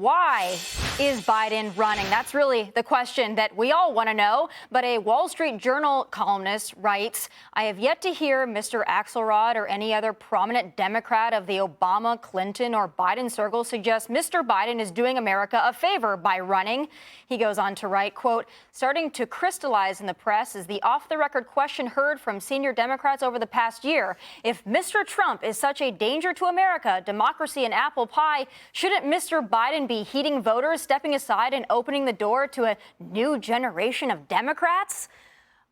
why is Biden running? That's really the question that we all want to know. But a Wall Street Journal columnist writes, I have yet to hear Mr. Axelrod or any other prominent Democrat of the Obama, Clinton, or Biden circle suggest Mr. Biden is doing America a favor by running. He goes on to write, quote, starting to crystallize in the press is the off-the-record question heard from senior Democrats over the past year. If Mr. Trump is such a danger to America, democracy, and apple pie, shouldn't Mr. Biden be heeding voters, stepping aside, and opening the door to a new generation of Democrats?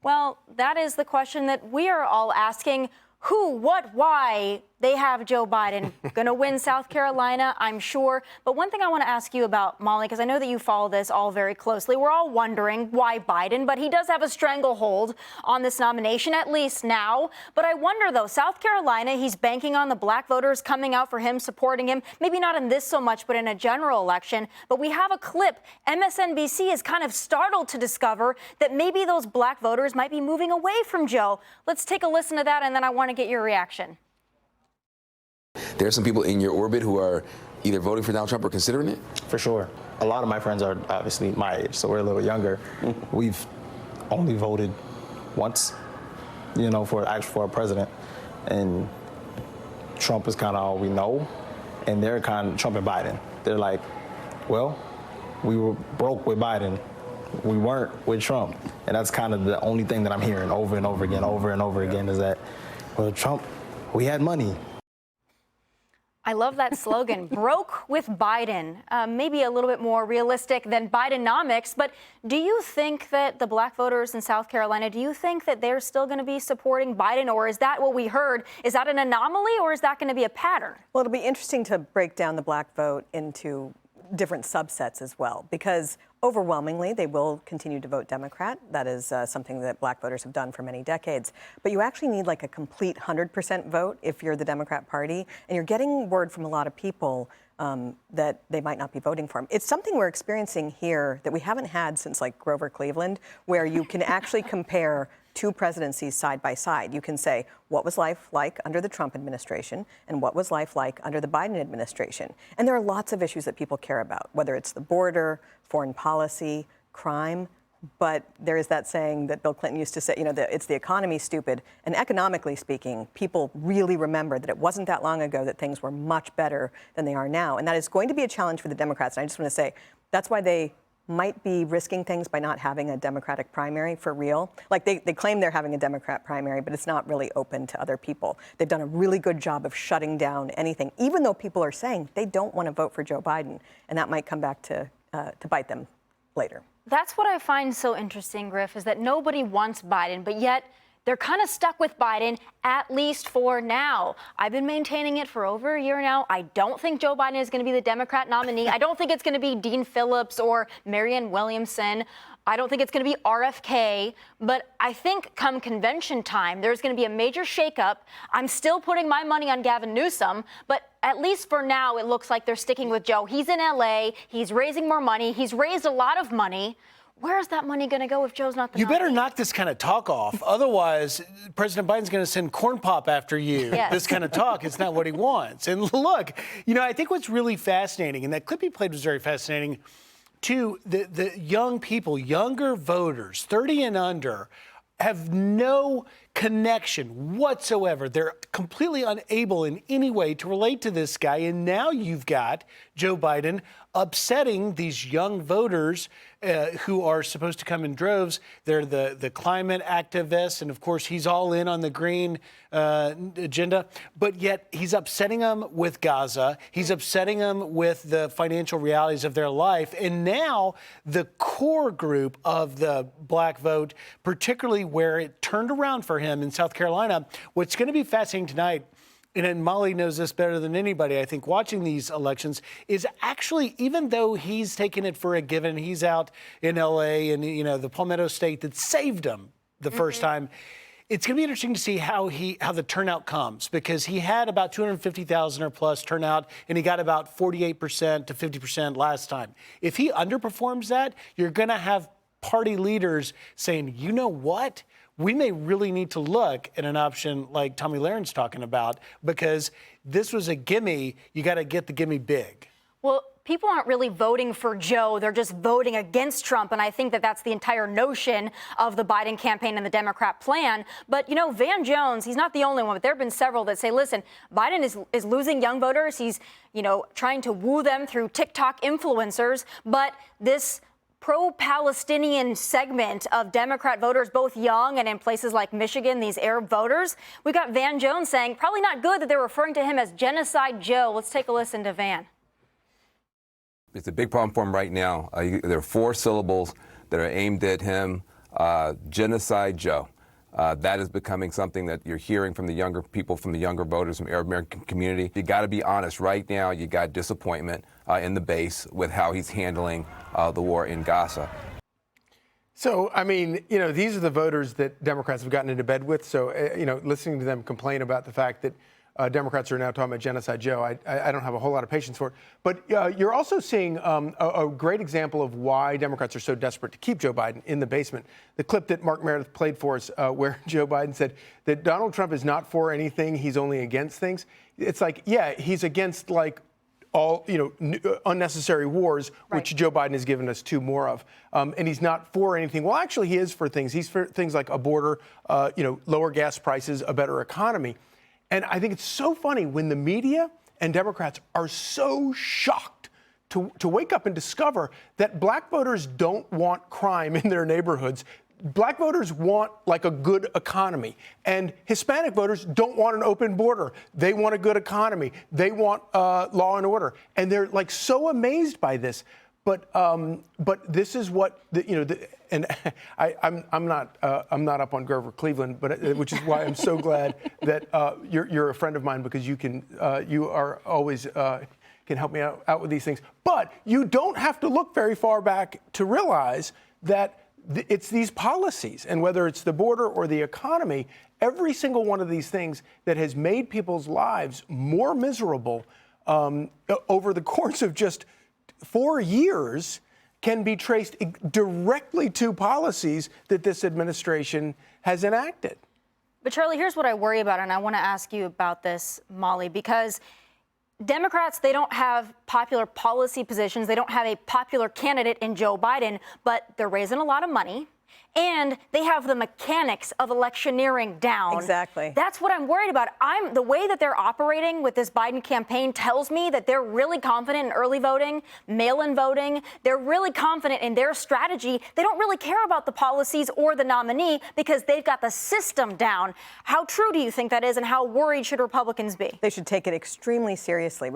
Well, that is the question that we are all asking. Who, what, why they have Joe Biden going to win South Carolina, I'm sure. But one thing I want to ask you about, Molly, because I know that you follow this all very closely. We're all wondering why Biden, but he does have a stranglehold on this nomination, at least now. But I wonder, though, South Carolina, he's banking on the black voters coming out for him, supporting him. Maybe not in this so much, but in a general election. But we have a clip. MSNBC is kind of startled to discover that maybe those black voters might be moving away from Joe. Let's take a listen to that, and then I want to get your reaction. There are some people in your orbit who are either voting for Donald Trump or considering it? For sure. A lot of my friends are obviously my age, so we're a little younger. We've only voted once, for a president. And Trump is kind of all we know. And they're kind of Trump and Biden. They're like, well, we were broke with Biden. We weren't with Trump. And that's kind of the only thing that I'm hearing over and over again is that, well, Trump, we had money. I love that slogan, broke with Biden. Maybe a little bit more realistic than Bidenomics. But do you think that the black voters in South Carolina, do you think that they're still going to be supporting Biden? Or is that what we heard? Is that an anomaly or is that going to be a pattern? Well, it'll be interesting to break down the black vote into different subsets as well, because overwhelmingly they will continue to vote Democrat. That is something that black voters have done for many decades. But you actually need like a complete 100% vote if you're the Democrat Party, and you're getting word from a lot of people that they might not be voting for him. It's something we're experiencing here that we haven't had since like Grover Cleveland, where you can actually compare two presidencies side by side. You can say, what was life like under the Trump administration and what was life like under the Biden administration? And there are lots of issues that people care about, whether it's the border, foreign policy, crime. But there is that saying that Bill Clinton used to say, that it's the economy, stupid. And economically speaking, people really remember that it wasn't that long ago that things were much better than they are now. And that is going to be a challenge for the Democrats. And I just want to say, that's why they might be risking things by not having a Democratic primary for real. Like they claim they're having a Democrat primary, but it's not really open to other people. They've done a really good job of shutting down anything, even though people are saying they don't want to vote for Joe Biden. And that might come back to bite them later. That's what I find so interesting, Griff, is that nobody wants Biden, but yet they're kind of stuck with Biden, at least for now. I've been maintaining it for over a year now. I don't think Joe Biden is going to be the Democrat nominee. I don't think it's going to be Dean Phillips or Marianne Williamson. I don't think it's going to be RFK. But I think come convention time, there's going to be a major shakeup. I'm still putting my money on Gavin Newsom, but at least for now, it looks like they're sticking with Joe. He's in L.A. He's raising more money. He's raised a lot of money. Where's that money going to go if Joe's not the nominee? You better knock this kind of talk off. Otherwise, President Biden's going to send corn pop after you. Yes. This kind of talk, it's not what he wants. And look, I think what's really fascinating, and that clip he played was very fascinating, too, the young people, younger voters, 30 and under, have no connection whatsoever. They're completely unable in any way to relate to this guy. And now you've got Joe Biden upsetting these young voters who are supposed to come in droves. They're the climate activists. And of course, he's all in on the green agenda. But yet he's upsetting them with Gaza. He's upsetting them with the financial realities of their life. And now the core group of the black vote, particularly where it turned around for him in South Carolina, what's going to be fascinating tonight, and Molly knows this better than anybody, I think, watching these elections, is actually, even though he's taken it for a given, he's out in L.A. and, the Palmetto State that saved him the first time, it's going to be interesting to see how the turnout comes, because he had about 250,000 or plus turnout, and he got about 48% to 50% last time. If he underperforms that, you're going to have party leaders saying, you know what? We may really need to look at an option like Tommy Lahren talking about, because this was a gimme. You got to get the gimme big. Well, people aren't really voting for Joe. They're just voting against Trump. And I think that that's the entire notion of the Biden campaign and the Democrat plan. But, you know, Van Jones, he's not the only one, but there have been several that say, listen, Biden is losing young voters. He's, you know, trying to woo them through TikTok influencers. But this pro-Palestinian segment of Democrat voters, both young and in places like Michigan, these Arab voters, we got Van Jones saying probably not good that they're referring to him as Genocide Joe. Let's take a listen to Van. It's a big problem for him right now. There are 4 syllables that are aimed at him. Genocide Joe. That is becoming something that you're hearing from the younger people, from the younger voters, from the Arab American community. You got to be honest. Right now, you got disappointment in the base with how he's handling the war in Gaza. So, I mean, you know, these are the voters that Democrats have gotten into bed with. So, you know, listening to them complain about the fact that Democrats are now talking about Genocide Joe, I don't have a whole lot of patience for it. But you're also seeing a great example of why Democrats are so desperate to keep Joe Biden in the basement. The clip that Mark Meredith played for us, where Joe Biden said that Donald Trump is not for anything, he's only against things. It's like, yeah, he's against like all, you know, unnecessary wars, which Joe Biden has given us 2 more of. And he's not for anything. Well, actually, he is for things. He's for things like a border, you know, lower gas prices, a better economy. And I think it's so funny when the media and Democrats are so shocked to wake up and discover that black voters don't want crime in their neighborhoods. Black voters want like a good economy, and Hispanic voters don't want an open border. They want a good economy. They want law and order, and they're like so amazed by this. But this is what and I'm not up on Grover Cleveland, but which is why I'm so glad that you're a friend of mine, because you are always can help me out with these things. But you don't have to look very far back to realize that it's these policies, and whether it's the border or the economy, every single one of these things that has made people's lives more miserable over the course of just 4 years can be traced directly to policies that this administration has enacted. But Charlie, here's what I worry about, and I want to ask you about this, Molly, because Democrats, they don't have popular policy positions. They don't have a popular candidate in Joe Biden, but they're raising a lot of money. And they have the mechanics of electioneering down. Exactly. That's what I'm worried about. The way that they're operating with this Biden campaign tells me that they're really confident in early voting, mail-in voting. They're really confident in their strategy. They don't really care about the policies or the nominee because they've got the system down. How true do you think that is, and how worried should Republicans be? They should take it extremely seriously.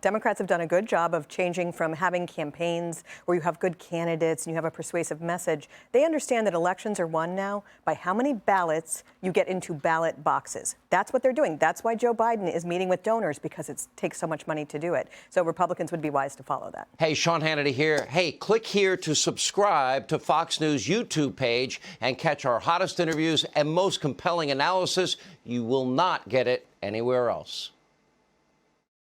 Democrats have done a good job of changing from having campaigns where you have good candidates and you have a persuasive message. They understand that elections are won now by how many ballots you get into ballot boxes. That's what they're doing. That's why Joe Biden is meeting with donors, because it takes so much money to do it. So Republicans would be wise to follow that. Hey, Sean Hannity here. Hey, click here to subscribe to Fox News YouTube page and catch our hottest interviews and most compelling analysis. You will not get it anywhere else.